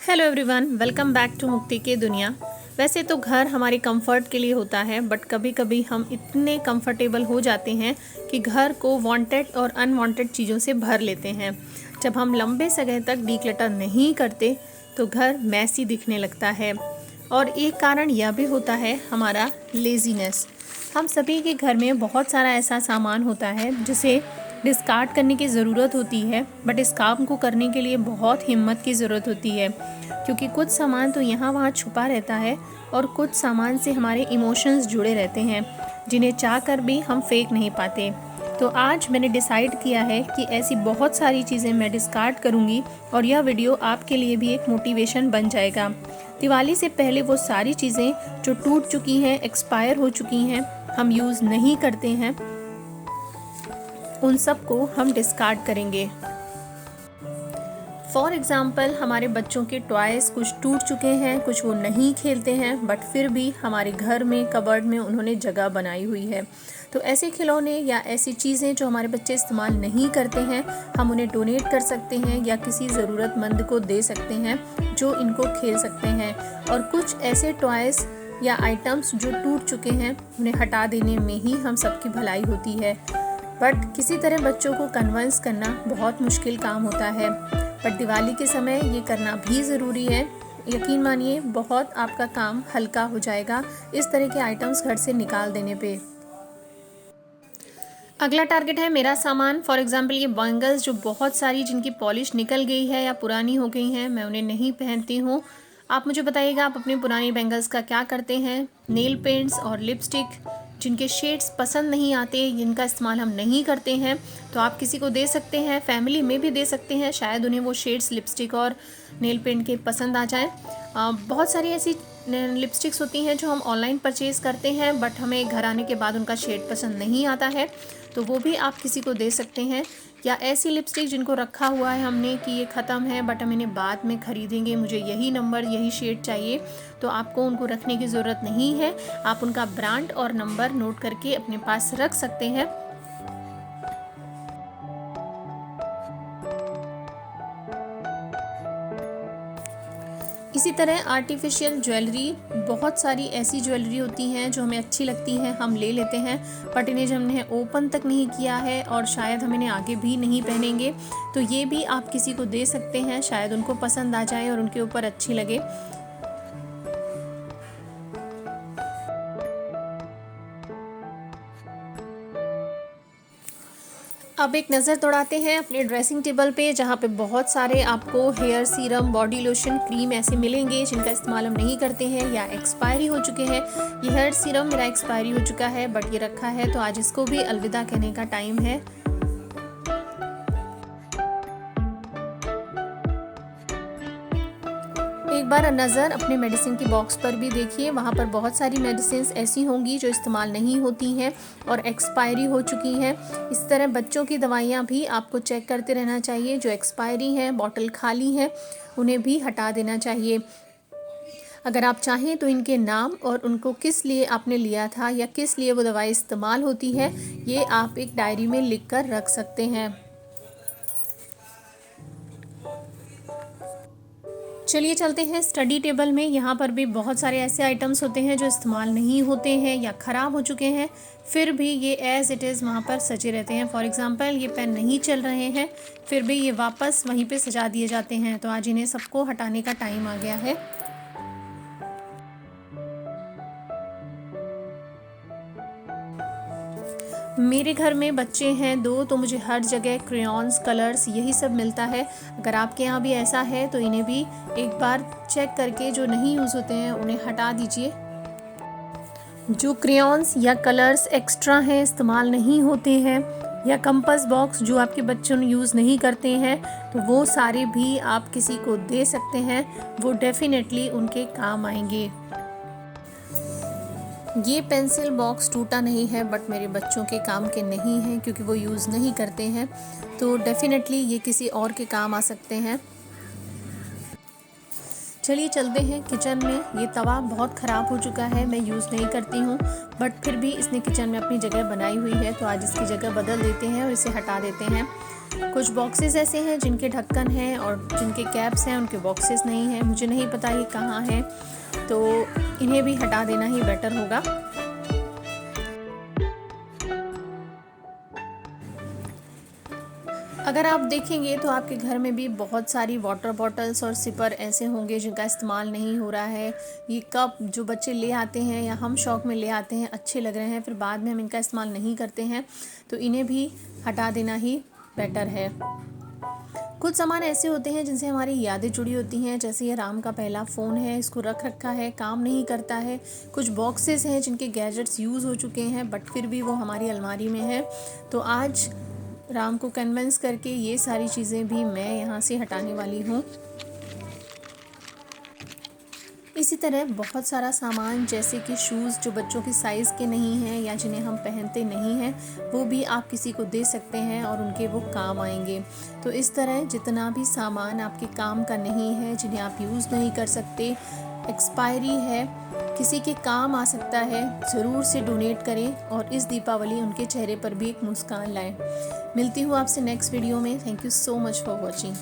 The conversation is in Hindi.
Hello everyone, welcome back to Mukti की दुनिया। वैसे तो घर हमारे कंफर्ट के लिए होता है, बट कभी कभी हम इतने कंफर्टेबल हो जाते हैं कि घर को वांटेड और अनवांटेड चीज़ों से भर लेते हैं। जब हम लंबे समय तक डीक्लटर नहीं करते तो घर मैसी दिखने लगता है। और एक कारण यह भी होता है हमारा लेज़ीनेस। हम सभी के घर में बहुत सारा ऐसा सामान होता है जिसे डिस्कार्ड करने की ज़रूरत होती है, बट इस काम को करने के लिए बहुत हिम्मत की ज़रूरत होती है, क्योंकि कुछ सामान तो यहाँ वहाँ छुपा रहता है और कुछ सामान से हमारे इमोशंस जुड़े रहते हैं जिन्हें चाह कर भी हम फेंक नहीं पाते। तो आज मैंने डिसाइड किया है कि ऐसी बहुत सारी चीज़ें मैं डिस्कार्ड करूँगी और यह वीडियो आपके लिए भी एक मोटिवेशन बन जाएगा। दिवाली से पहले वो सारी चीज़ें जो टूट चुकी हैं, एक्सपायर हो चुकी हैं, हम यूज़ नहीं करते हैं, उन सब को हम डिस्कार्ड करेंगे। फॉर एग्ज़ाम्पल, हमारे बच्चों के टॉयज़ कुछ टूट चुके हैं, कुछ वो नहीं खेलते हैं, बट फिर भी हमारे घर में कबर्ड में उन्होंने जगह बनाई हुई है। तो ऐसे खिलौने या ऐसी चीज़ें जो हमारे बच्चे इस्तेमाल नहीं करते हैं, हम उन्हें डोनेट कर सकते हैं या किसी ज़रूरतमंद को दे सकते हैं जो इनको खेल सकते हैं। और कुछ ऐसे टॉयज़ या आइटम्स जो टूट चुके हैं, उन्हें हटा देने में ही हम सबकी भलाई होती है। बट किसी तरह बच्चों को कन्विंस करना बहुत मुश्किल काम होता है, बट दिवाली के समय ये करना भी ज़रूरी है। यकीन मानिए, बहुत आपका काम हल्का हो जाएगा इस तरह के आइटम्स घर से निकाल देने पे। अगला टारगेट है मेरा सामान। फॉर एग्जांपल, ये बैंगल्स जो बहुत सारी जिनकी पॉलिश निकल गई है या पुरानी हो गई हैं, मैं उन्हें नहीं पहनती हूँ। आप मुझे बताइएगा, आप अपनी पुरानी बैंगल्स का क्या करते हैं। नेल पेंट्स और लिपस्टिक जिनके शेड्स पसंद नहीं आते, जिनका इस्तेमाल हम नहीं करते हैं, तो आप किसी को दे सकते हैं, फैमिली में भी दे सकते हैं, शायद उन्हें वो शेड्स लिपस्टिक और नेल पेंट के पसंद आ जाएं। बहुत सारी ऐसी लिपस्टिक्स होती हैं जो हम ऑनलाइन परचेज़ करते हैं, बट हमें घर आने के बाद उनका शेड पसंद नहीं आता है, तो वो भी आप किसी को दे सकते हैं। या ऐसी लिपस्टिक जिनको रखा हुआ है हमने कि ये ख़त्म है, बट हम इन्हें बाद में ख़रीदेंगे, मुझे यही नंबर यही शेड चाहिए, तो आपको उनको रखने की ज़रूरत नहीं है। आप उनका ब्रांड और नंबर नोट करके अपने पास रख सकते हैं। इसी तरह आर्टिफिशियल ज्वेलरी, बहुत सारी ऐसी ज्वेलरी होती हैं जो हमें अच्छी लगती हैं, हम ले लेते हैं, बट इन्हें जब हमने ओपन तक नहीं किया है और शायद हम इन्हें आगे भी नहीं पहनेंगे, तो ये भी आप किसी को दे सकते हैं, शायद उनको पसंद आ जाए और उनके ऊपर अच्छी लगे। अब एक नज़र दौड़ाते हैं अपने ड्रेसिंग टेबल पे, जहाँ पे बहुत सारे आपको hair serum, body lotion, cream ऐसे मिलेंगे जिनका इस्तेमाल हम नहीं करते हैं या एक्सपायरी हो चुके हैं। ये हेयर सीरम मेरा एक्सपायरी हो चुका है, बट ये रखा है, तो आज इसको भी अलविदा कहने का टाइम है। एक बार नज़र अपने मेडिसिन की बॉक्स पर भी देखिए, वहाँ पर बहुत सारी मेडिसिन ऐसी होंगी जो इस्तेमाल नहीं होती हैं और एक्सपायरी हो चुकी हैं। इस तरह बच्चों की दवाइयाँ भी आपको चेक करते रहना चाहिए, जो एक्सपायरी हैं, बॉटल खाली हैं, उन्हें भी हटा देना चाहिए। अगर आप चाहें तो इनके नाम और उनको किस लिए आपने लिया था या किस लिए वो दवाई इस्तेमाल होती है, ये आप एक डायरी में लिख कर रख सकते हैं। चलिए चलते हैं स्टडी टेबल में। यहाँ पर भी बहुत सारे ऐसे आइटम्स होते हैं जो इस्तेमाल नहीं होते हैं या ख़राब हो चुके हैं, फिर भी ये एज़ इट इज़ वहाँ पर सजे रहते हैं। फॉर एग्ज़ाम्पल, ये पेन नहीं चल रहे हैं, फिर भी ये वापस वहीं पे सजा दिए जाते हैं, तो आज इन्हें सबको हटाने का टाइम आ गया है। मेरे घर में बच्चे हैं 2, तो मुझे हर जगह क्रेयॉन्स, कलर्स, यही सब मिलता है। अगर आपके यहाँ भी ऐसा है तो इन्हें भी एक बार चेक करके जो नहीं यूज़ होते हैं उन्हें हटा दीजिए। जो क्रेयॉन्स या कलर्स एक्स्ट्रा हैं, इस्तेमाल नहीं होते हैं, या कंपास बॉक्स जो आपके बच्चों यूज़ नहीं करते हैं, तो वो सारे भी आप किसी को दे सकते हैं, वो डेफिनेटली उनके काम आएंगे। ये पेंसिल बॉक्स टूटा नहीं है, बट मेरे बच्चों के काम के नहीं हैं क्योंकि वो यूज़ नहीं करते हैं, तो डेफिनेटली ये किसी और के काम आ सकते हैं। चलिए चलते हैं किचन में। ये तवा बहुत ख़राब हो चुका है, मैं यूज़ नहीं करती हूँ, बट फिर भी इसने किचन में अपनी जगह बनाई हुई है, तो आज इसकी जगह बदल देते हैं और इसे हटा देते हैं। कुछ बॉक्सेस ऐसे हैं जिनके ढक्कन हैं और जिनके कैप्स हैं, उनके बॉक्सेस नहीं हैं। मुझे नहीं पता ये कहाँ है, तो इन्हें भी हटा देना ही बेटर होगा। अगर आप देखेंगे तो आपके घर में भी बहुत सारी वाटर बॉटल्स और सिपर ऐसे होंगे जिनका इस्तेमाल नहीं हो रहा है। ये कप जो बच्चे ले आते हैं या हम शौक में ले आते हैं, अच्छे लग रहे हैं, फिर बाद में हम इनका इस्तेमाल नहीं करते हैं, तो इन्हें भी हटा देना ही बेटर है। कुछ सामान ऐसे होते हैं जिनसे हमारी यादें जुड़ी होती हैं, जैसे ये राम का पहला फ़ोन है, इसको रख रखा है, काम नहीं करता है। कुछ बॉक्सेस हैं जिनके गैजेट्स यूज़ हो चुके हैं, बट फिर भी वो हमारी अलमारी में है। तो आज राम को कन्विंस करके ये सारी चीज़ें भी मैं यहाँ से हटाने वाली हूँ। इसी तरह बहुत सारा सामान, जैसे कि शूज़ जो बच्चों की साइज़ के नहीं हैं या जिन्हें हम पहनते नहीं हैं, वो भी आप किसी को दे सकते हैं और उनके वो काम आएंगे। तो इस तरह जितना भी सामान आपके काम का नहीं है, जिन्हें आप यूज़ नहीं कर सकते, एक्सपायरी है, किसी के काम आ सकता है, ज़रूर से डोनेट करें और इस दीपावली उनके चेहरे पर भी एक मुस्कान लाएं। मिलती हूँ आपसे नेक्स्ट वीडियो में। Thank you so much for watching.